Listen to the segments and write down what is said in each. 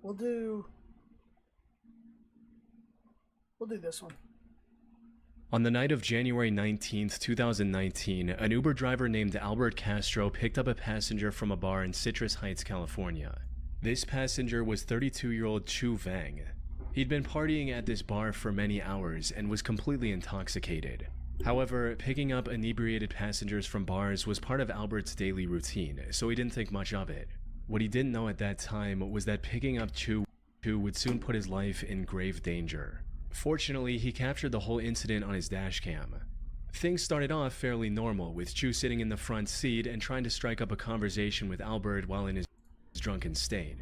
We'll do this one. On the night of January 19th, 2019, an Uber driver named Albert Castro picked up a passenger from a bar in Citrus Heights, California. This passenger was 32-year-old Chu Vang. He'd been partying at this bar for many hours and was completely intoxicated. However, picking up inebriated passengers from bars was part of Albert's daily routine, so he didn't think much of it. What he didn't know at that time was that picking up Chu would soon put his life in grave danger. Fortunately, he captured the whole incident on his dashcam. Things started off fairly normal, with Chu sitting in the front seat and trying to strike up a conversation with Albert while in his drunken state.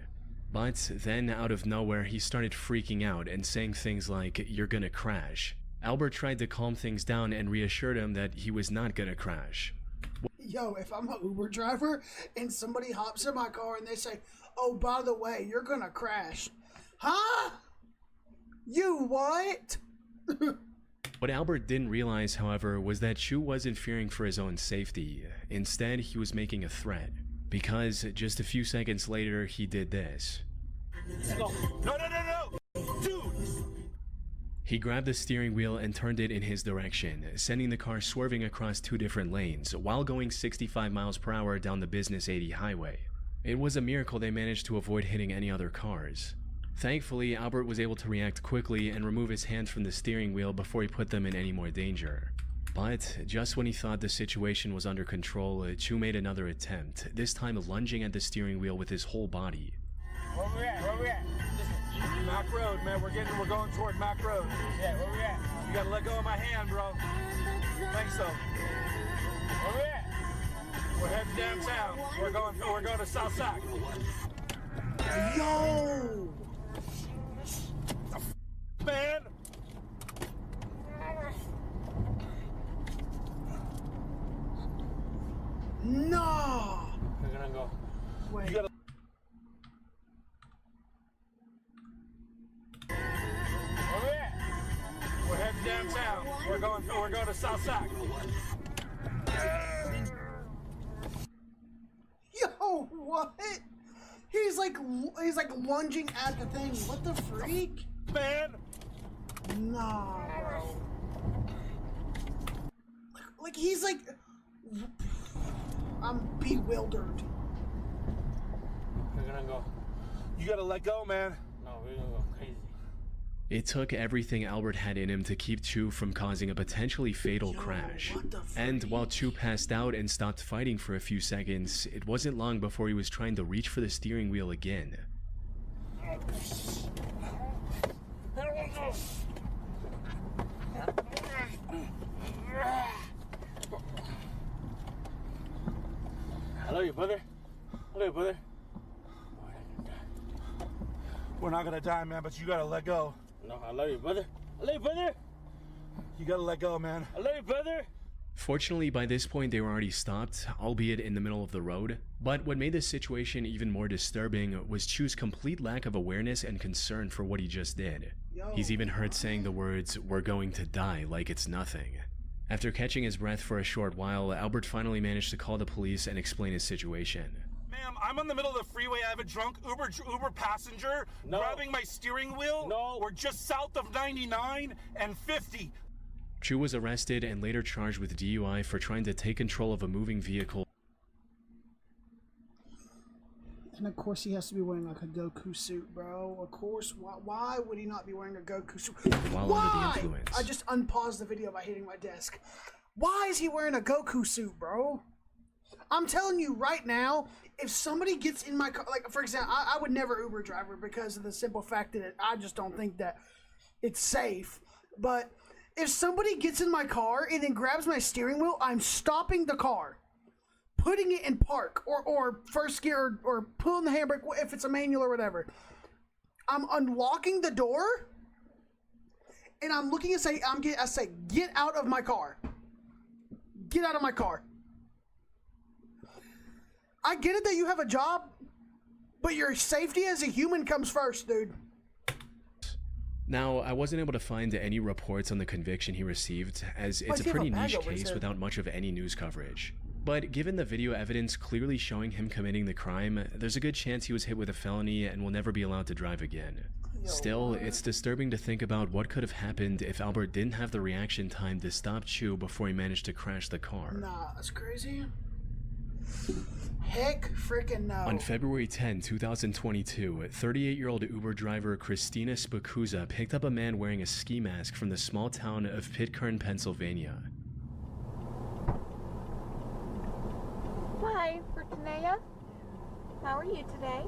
But then, out of nowhere, he started freaking out and saying things like, "You're gonna crash." Albert tried to calm things down and reassured him that he was not gonna crash. Yo, if I'm an Uber driver and somebody hops in my car and they say, "Oh, by the way, you're gonna crash." Huh? You what? What Albert didn't realize, however, was that Chu wasn't fearing for his own safety. Instead, he was making a threat. Because just a few seconds later, he did this. No, dude! He grabbed the steering wheel and turned it in his direction, sending the car swerving across two different lanes while going 65 miles per hour down the Business 80 highway. It was a miracle they managed to avoid hitting any other cars. Thankfully, Albert was able to react quickly and remove his hands from the steering wheel before he put them in any more danger. But just when he thought the situation was under control, Chu made another attempt, this time lunging at the steering wheel with his whole body. Where we at? Mac Road, man. We're going toward Mac Road. Yeah, where we at? You gotta let go of my hand, bro. Thanks, so. Where we at? We're heading downtown. We're going to South Sac. Yo! Man! No! We're gonna go. Wait. You gotta... Where we at? We're heading downtown. We're going to South Sac. Yo, what? He's like lunging at the thing. What the freak? Man! Nah, bro. Like he's like, I'm bewildered. We're gonna go. You gotta let go, man. No, we're gonna go crazy. It took everything Albert had in him to keep Chu from causing a potentially fatal crash. What the freak? And while Chu passed out and stopped fighting for a few seconds, it wasn't long before he was trying to reach for the steering wheel again. I love you, brother. I love you, brother. We're not gonna die, man, but you gotta let go. No, I love you, brother. I love you, brother. You gotta let go, man. I love you, brother. Fortunately, by this point they were already stopped, albeit in the middle of the road. But what made this situation even more disturbing was Chu's complete lack of awareness and concern for what he just did. He's even heard saying the words, "We're going to die," like it's nothing. After catching his breath for a short while, Albert finally managed to call the police and explain his situation. Ma'am, I'm in the middle of the freeway. I have a drunk Uber passenger grabbing my steering wheel. No. We're just south of 99 and 50. Chu was arrested and later charged with DUI for trying to take control of a moving vehicle. And of course he has to be wearing like a Goku suit, bro. Of course. Why would he not be wearing a Goku suit? While under the influence. I just unpaused the video by hitting my desk. Why is he wearing a Goku suit, bro? I'm telling you right now, if somebody gets in my car, like for example, I would never Uber driver because of the simple fact that I just don't think that it's safe. But if somebody gets in my car and then grabs my steering wheel, I'm stopping the car, putting it in park or first gear or pulling the handbrake if it's a manual or whatever. I'm unlocking the door and I'm looking and I say, get out of my car. Get out of my car. I get it that you have a job, but your safety as a human comes first, dude. Now, I wasn't able to find any reports on the conviction he received, as it's a pretty niche case without much of any news coverage. But given the video evidence clearly showing him committing the crime, there's a good chance he was hit with a felony and will never be allowed to drive again. Still, it's disturbing to think about what could have happened if Albert didn't have the reaction time to stop Chu before he managed to crash the car. Nah, that's crazy. Heck freaking no. On February 10, 2022, 38-year-old Uber driver Christina Spikuza picked up a man wearing a ski mask from the small town of Pitcairn, Pennsylvania. Hi, Fortunea. How are you today?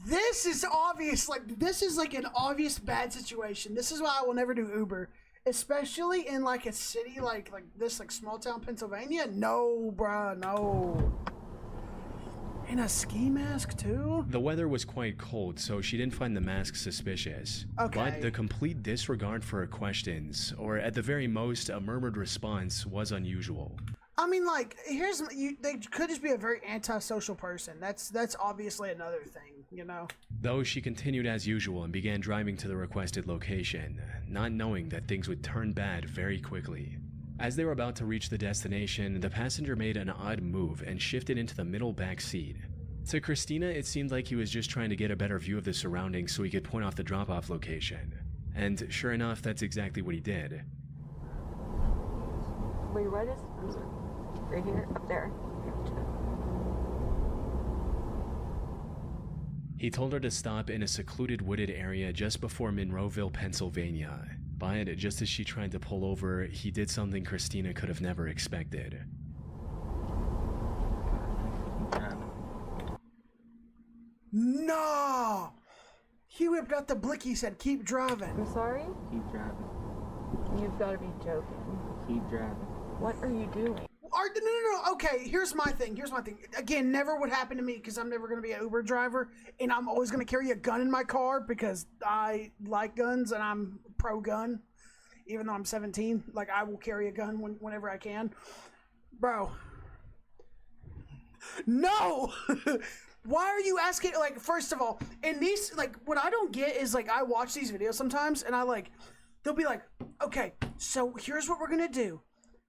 This is obvious, this is like an obvious bad situation. This is why I will never do Uber. Especially in like a city like this, like small town Pennsylvania. No, bruh, no. In a ski mask too? The weather was quite cold, so she didn't find the mask suspicious. Okay. But the complete disregard for her questions, or at the very most, a murmured response, was unusual. I mean, like, they could just be a very antisocial person. That's obviously another thing, you know? Though she continued as usual and began driving to the requested location, not knowing that things would turn bad very quickly. As they were about to reach the destination, the passenger made an odd move and shifted into the middle back seat. To Christina, it seemed like he was just trying to get a better view of the surroundings so he could point off the drop-off location. And sure enough, that's exactly what he did. Where you right is? Right here, up there. He told her to stop in a secluded wooded area just before Monroeville, Pennsylvania. But just as she tried to pull over, he did something Christina could have never expected. No! He whipped out the blick, he said, keep driving. I'm sorry? Keep driving. You've got to be joking. Keep driving. What are you doing? No. Okay, here's my thing. Again, never would happen to me because I'm never going to be an Uber driver. And I'm always going to carry a gun in my car because I like guns and I'm pro-gun. Even though I'm 17, like, I will carry a gun whenever I can. Bro. No! Why are you asking, like, first of all, in these, like, what I don't get is, like, I watch these videos sometimes and they'll be like, okay, so here's what we're going to do.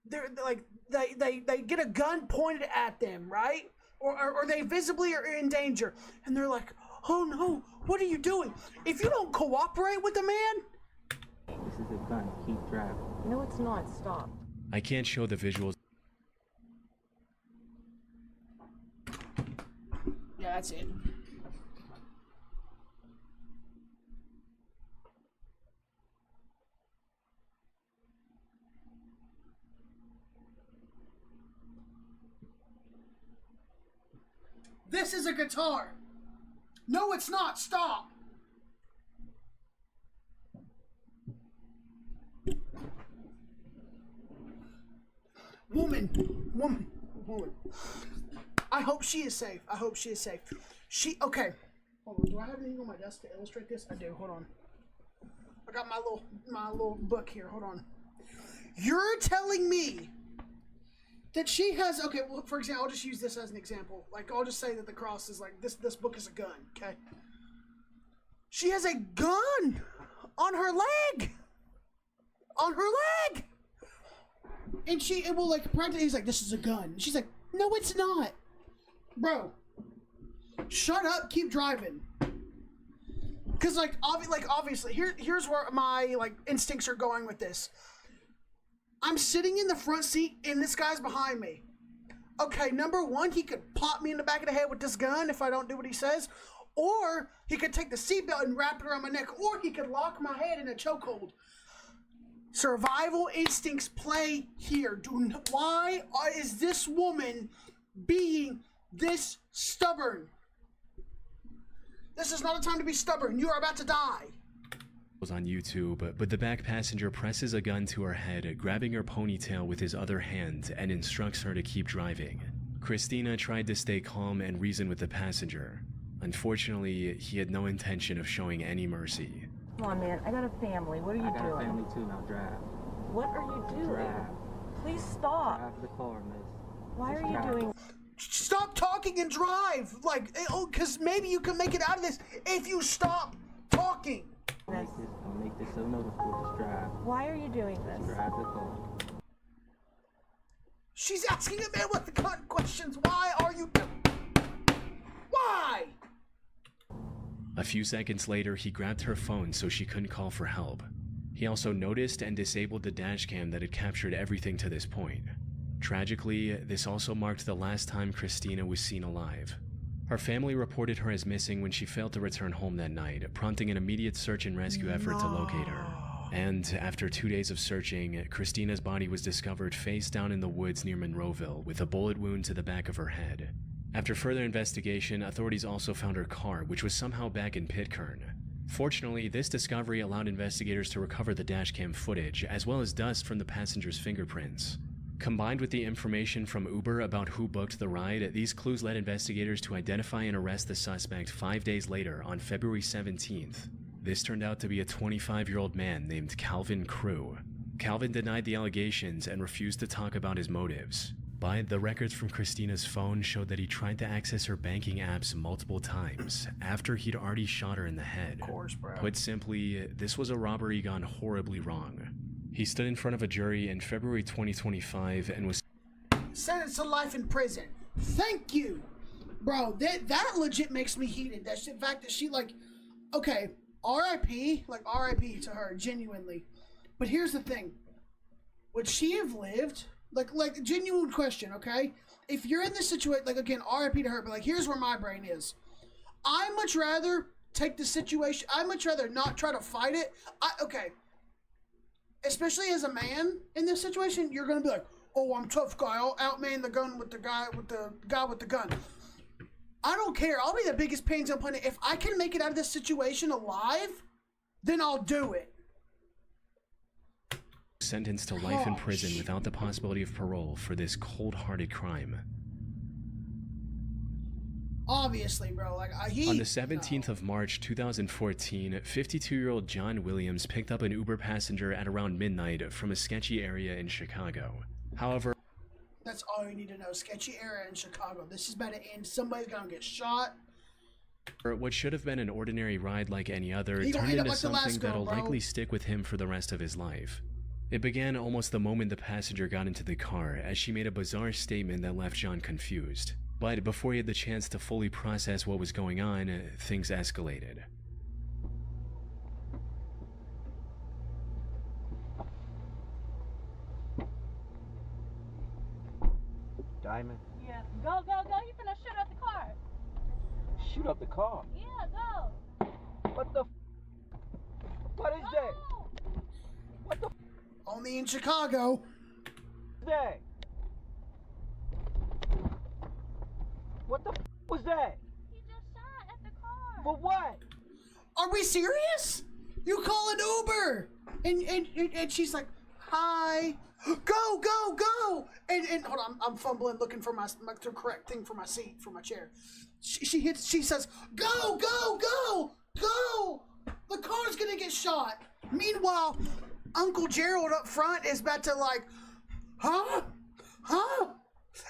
They're like, they get a gun pointed at them, right? Or they visibly are in danger. And they're like, oh no, what are you doing? If you don't cooperate with the man. This is a gun. Keep driving. No, it's not. Stop. I can't show the visuals. Yeah, that's it. This is a guitar. No, it's not. Stop. Woman. I hope she is safe. Okay. Hold on. Do I have anything on my desk to illustrate this? I do. Hold on. I got my little book here. Hold on. You're telling me that she has, okay, well, for example, I'll just use this as an example. Like, I'll just say that the cross is like, this book is a gun, okay? She has a gun on her leg! And it will, like, practically, he's like, this is a gun. She's like, no, it's not. Bro, shut up, keep driving. Because, like, obviously, here's where my, like, instincts are going with this. I'm sitting in the front seat, and this guy's behind me. Okay, number one, he could pop me in the back of the head with this gun if I don't do what he says. Or he could take the seatbelt and wrap it around my neck. Or he could lock my head in a chokehold. Survival instincts play here. Why is this woman being this stubborn? This is not a time to be stubborn. You are about to die. On YouTube, but the back passenger presses a gun to her head, grabbing her ponytail with his other hand, and instructs her to keep driving. Christina tried to stay calm and reason with the passenger. Unfortunately, he had no intention of showing any mercy. Come on, man. I got a family. What are you I got doing? a family too. Now drive. What are you doing? Drive. Please stop. Drive the car, miss. Why are Just you drive. doing? Stop talking and drive. Like, because maybe you can make it out of this if you stop talking. I'll make this so noticeable. Just drive. Why are you doing this? Drive the car. She's asking a man with the questions. Why are you? Why? A few seconds later, he grabbed her phone so she couldn't call for help. He also noticed and disabled the dashcam that had captured everything to this point. Tragically, this also marked the last time Christina was seen alive. Her family reported her as missing when she failed to return home that night, prompting an immediate search and rescue effort to locate her. And after 2 days of searching, Christina's body was discovered face down in the woods near Monroeville with a bullet wound to the back of her head. After further investigation, authorities also found her car, which was somehow back in Pitcairn. Fortunately, this discovery allowed investigators to recover the dashcam footage, as well as dust from the passenger's fingerprints. Combined with the information from Uber about who booked the ride, these clues led investigators to identify and arrest the suspect 5 days later on February 17th. This turned out to be a 25-year-old man named Calvin Crew. Calvin denied the allegations and refused to talk about his motives. But the records from Christina's phone showed that he tried to access her banking apps multiple times after he'd already shot her in the head. Of course, bro. Put simply, this was a robbery gone horribly wrong. He stood in front of a jury in February 2025 and was sentenced to life in prison. Thank you, bro. That legit makes me heated. That shit, fact that she like, okay, R.I.P. Like R.I.P. to her, genuinely. But here's the thing: would she have lived? Like genuine question, okay? If you're in this situation, like again, R.I.P. to her. But like, here's where my brain is. I much rather take the situation. I much rather not try to fight it. Okay. Especially as a man in this situation, you're gonna be like, "Oh, I'm tough guy. I'll outman the gun with the guy with the gun." I don't care. I'll be the biggest pains on planet. If I can make it out of this situation alive, then I'll do it. sentenced to life in prison without the possibility of parole for this cold-hearted crime. Obviously, bro. Like on the 17th of March 2014, 52-year-old John Williams picked up an Uber passenger at around midnight from a sketchy area in Chicago. However, that's all you need to know. Sketchy area in Chicago. This is about to end. Somebody's gonna get shot. What should have been an ordinary ride like any other turned into like something that'll likely stick with him for the rest of his life. It began almost the moment the passenger got into the car, as she made a bizarre statement that left John confused. But before he had the chance to fully process what was going on, things escalated. Diamond. Yeah. Go, go, go. You finna shoot up the car. Shoot up the car. Yeah, go. What the? What is that? What the? Only in Chicago. That? What the was that? He just shot at the car. For what? Are we serious? You call an Uber, and she's like, "Hi, go, go, go!" And hold on, I'm fumbling, looking for the correct thing for my seat, for my chair. She says, "Go, go, go, go! The car's gonna get shot." Meanwhile, Uncle Gerald up front is about to like, "Huh? Huh?"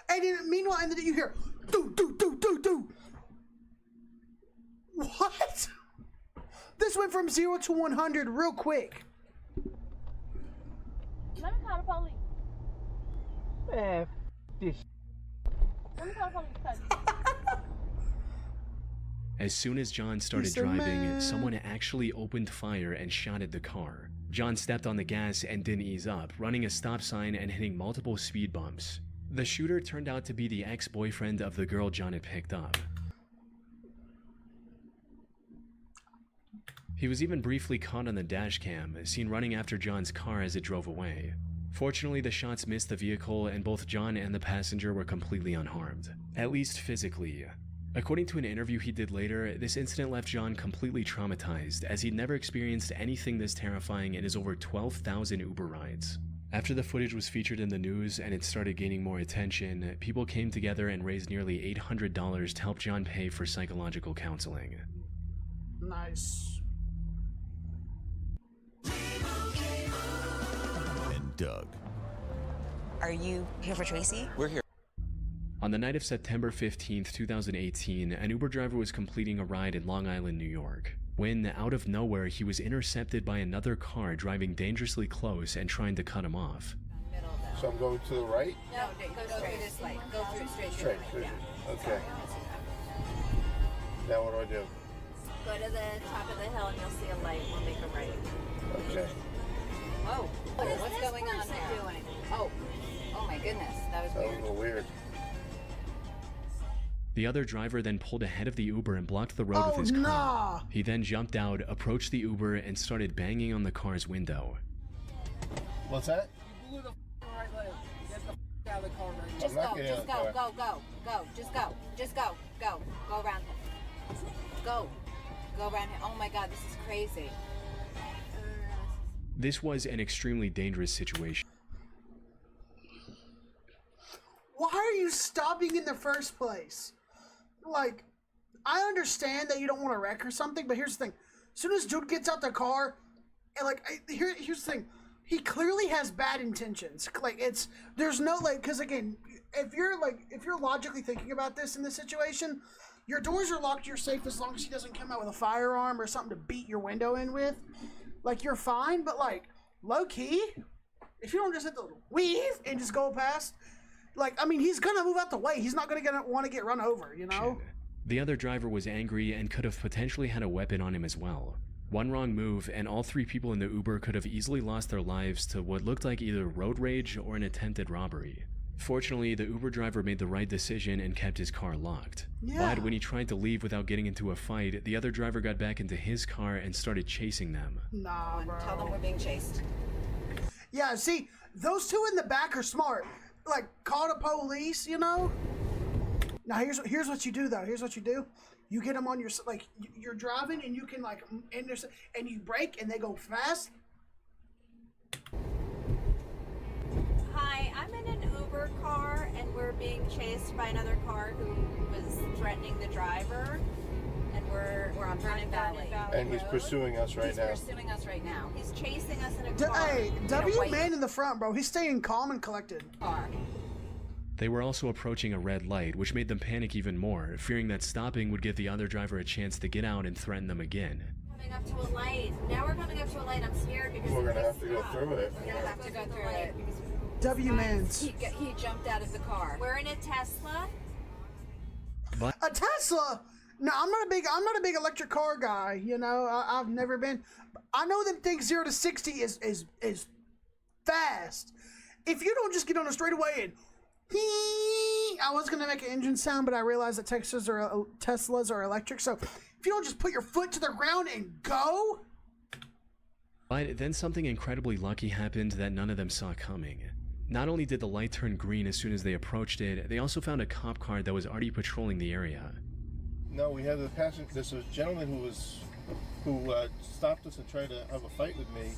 And then meanwhile, and then you hear, do. What? This went from 0 to 100 real quick. Let me call the police. Man, this. Let me call the police, cousin. As soon as John started driving, someone actually opened fire and shot at the car. John stepped on the gas and didn't ease up, running a stop sign and hitting multiple speed bumps. The shooter turned out to be the ex-boyfriend of the girl John had picked up. He was even briefly caught on the dash cam, seen running after John's car as it drove away. Fortunately, the shots missed the vehicle and both John and the passenger were completely unharmed, at least physically. According to an interview he did later, this incident left John completely traumatized, as he'd never experienced anything this terrifying in his over 12,000 Uber rides. After the footage was featured in the news and it started gaining more attention, people came together and raised nearly $800 to help John pay for psychological counseling. Nice. And Doug. Are you here for Tracy? We're here. On the night of September 15th, 2018, an Uber driver was completing a ride in Long Island, New York. when out of nowhere he was intercepted by another car driving dangerously close and trying to cut him off. So I'm going to the right? No, go through this light. Go through straight. Straight. Yeah. Okay. Now what do I do? Go to the top of the hill and you'll see a light. We'll make a right. Okay. Whoa. What is What's this going on person there? doing? Oh my goodness. That was That was weird. a little weird. The other driver then pulled ahead of the Uber and blocked the road with Oh, his car. nah. He then jumped out, approached the Uber, and started banging on the car's window. What's that? You blew the right leg. Get the out of the car right now. Just I'm not go. getting out Just of the car. go. Just go. Just go. Go around him. Go around him. Oh my God, this is crazy. This was an extremely dangerous situation. Why are you stopping in the first place? Like, I understand that you don't want to wreck or something, but here's the thing. As soon as Jude gets out the car, and here's the thing. He clearly has bad intentions. Like, there's no, like, because again, if you're logically thinking about this in this situation, your doors are locked, you're safe as long as he doesn't come out with a firearm or something to beat your window in with. Like, you're fine, but like, low key, if you don't just hit the weave and just go past, like, I mean, he's gonna move out the way. He's not gonna want to get run over, you know? The other driver was angry and could have potentially had a weapon on him as well. One wrong move, and all three people in the Uber could have easily lost their lives to what looked like either road rage or an attempted robbery. Fortunately, the Uber driver made the right decision and kept his car locked. Yeah. But when he tried to leave without getting into a fight, the other driver got back into his car and started chasing them. Nah, bro. Tell them we're being chased. Yeah, see, those two in the back are smart. Like, call the police, you know? Now, here's what you do, though. Here's what you do. You get them on your, like, you're driving and you can, like, and you brake and they go fast. Hi, I'm in an Uber car and we're being chased by another car who was threatening the driver. And we're on Vernon Valley. And he's Road. pursuing us right now. He's pursuing us right now. He's chasing us in a car. Hey, In a W white man in the front, bro. He's staying calm and collected. car. They were also approaching a red light, which made them panic even more, fearing that stopping would give the other driver a chance to get out and threaten them again. Coming up to a light. Now we're coming up to a light. I'm scared because We're if gonna they have to go stop, through it. We're gonna have to go through it. because W man's. He jumped out of the car. we're in a Tesla. A Tesla. No, I'm not a big electric car guy. You know, I've never been. I know them things 0 to 60 is fast. If you don't just get on a straightaway and I was gonna make an engine sound, but I realized that Teslas are electric. So if you don't just put your foot to the ground and go. But then something incredibly lucky happened that none of them saw coming. Not only did the light turn green as soon as they approached it, they also found a cop car that was already patrolling the area. No, we had the passenger. This was a gentleman who stopped us and tried to have a fight with me,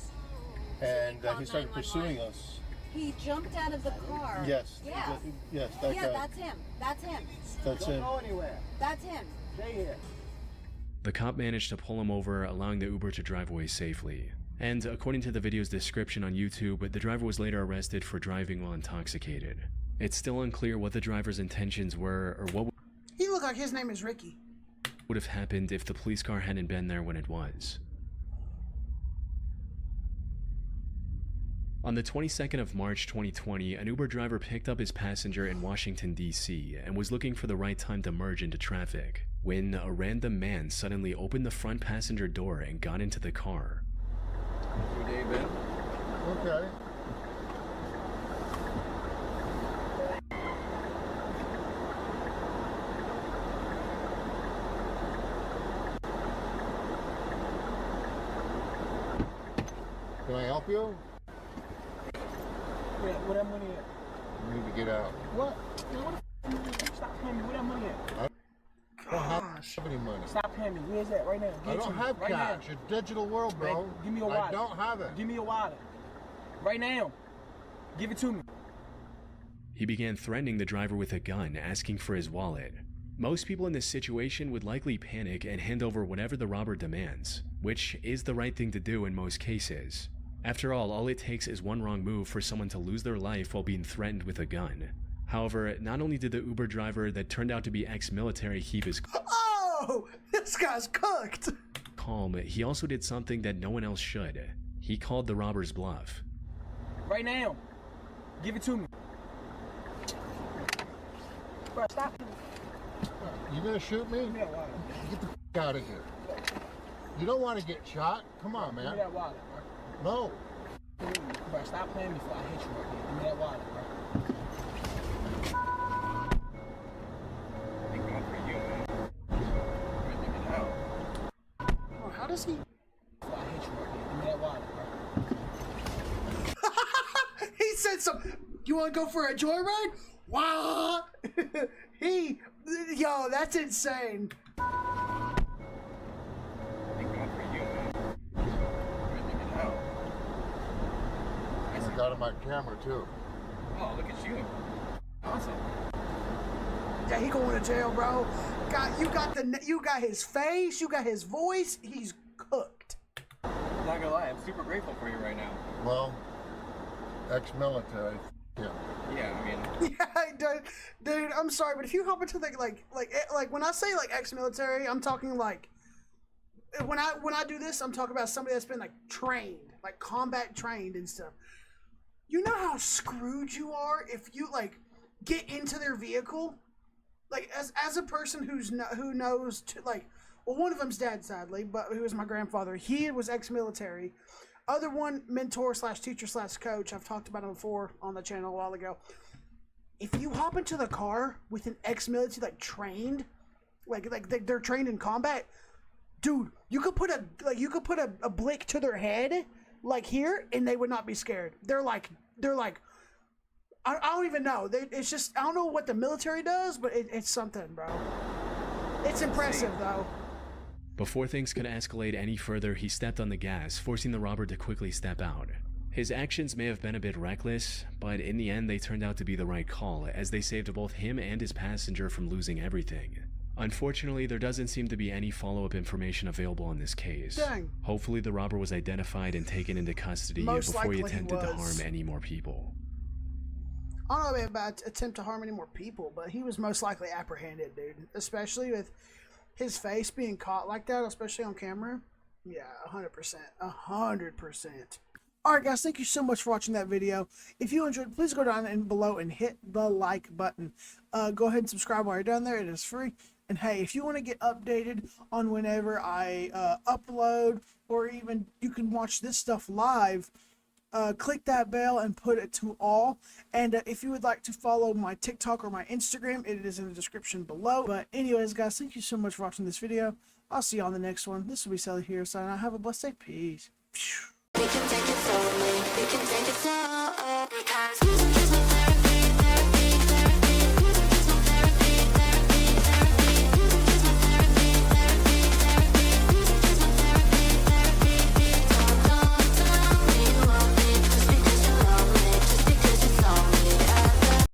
and he started pursuing us. He jumped out of the car. Yes. Yeah. Yes, that Yeah, guy. that's him. That's him. That's him. That's him. The cop managed to pull him over, allowing the Uber to drive away safely. And according to the video's description on YouTube, the driver was later arrested for driving while intoxicated. It's still unclear what the driver's intentions were or what He looked like his name is Ricky. would have happened if the police car hadn't been there when it was. On the 22nd of March 2020, an Uber driver picked up his passenger in Washington, D.C. and was looking for the right time to merge into traffic when a random man suddenly opened the front passenger door and got into the car. Your day, Ben? Okay. Can I help you? Where that money at? You need to get out. What? Man, what the f***? Stop paying me. Where that money at? I don't have any money. Stop paying me. Where's that right now? Give I it to don't me. have right cash. Now. It's a digital world, bro. Man, give me your wallet. I don't have it. Give me your wallet. Right now. Give it to me. He began threatening the driver with a gun, asking for his wallet. Most people in this situation would likely panic and hand over whatever the robber demands, which is the right thing to do in most cases. After all it takes is one wrong move for someone to lose their life while being threatened with a gun. However, not only did the Uber driver that turned out to be ex-military keep his Oh, this guy's cooked. calm, he also did something that no one else should. He called the robber's bluff. Right now. Give it to me. Bro, stop. You gonna shoot me? Give me that wallet. Get the f out of here. You don't want to get shot? Come on, Give man. me that wallet, bro. No. Bro, stop playing before I hit you right here. Give me that wallet, bro. They going for you, man. Oh, how does he? Before I hit you right here. Give me that wallet, bro. He said some. You want to go for a joyride? Wow. Yo, that's insane. They going for you, man. I got him on camera too. Oh, look at you. Awesome. Yeah, he going to jail, bro. You got his face, you got his voice. He's cooked. I'm not gonna lie, I'm super grateful for you right now. Well, ex-military. Yeah. Yeah, I mean, Yeah, dude, I'm sorry, but if you hop into the like when I say like ex-military, I'm talking like when I do this, I'm talking about somebody that's been like trained, like combat trained and stuff. You know how screwed you are if you like get into their vehicle, like as a person who knows like, well, one of them's dad, sadly, but who was my grandfather. He was ex-military. Other one, mentor / teacher / coach. I've talked about him before on the channel a while ago. If you hop into the car with an ex-military, like trained, like they're trained in combat, dude, you could put a blick to their head, like here, and they would not be scared. They're like, I don't even know. It's just, I don't know what the military does, but it's something, bro. It's impressive though. Before things could escalate any further, he stepped on the gas, forcing the robber to quickly step out. His actions may have been a bit reckless, but in the end they turned out to be the right call, as they saved both him and his passenger from losing everything. Unfortunately, there doesn't seem to be any follow-up information available on this case. Dang. Hopefully the robber was identified and taken into custody Most before he likely attempted to was. harm any more people. I don't know about attempt to harm any more people, but he was most likely apprehended, dude. Especially with his face being caught like that, especially on camera. Yeah, 100%. 100%. Alright guys, thank you so much for watching that video. If you enjoyed, please go down and below and hit the like button. Go ahead and subscribe while you're down there. It is free. And hey, if you want to get updated on whenever I upload, or even you can watch this stuff live, click that bell and put it to all. And if you would like to follow my TikTok or my Instagram, it is in the description below. But anyways guys, thank you so much for watching this video. I'll see you on the next one. This will be Sully here, signing out. Have a blessed day. Peace. We can take it slowly, we can take it slow, because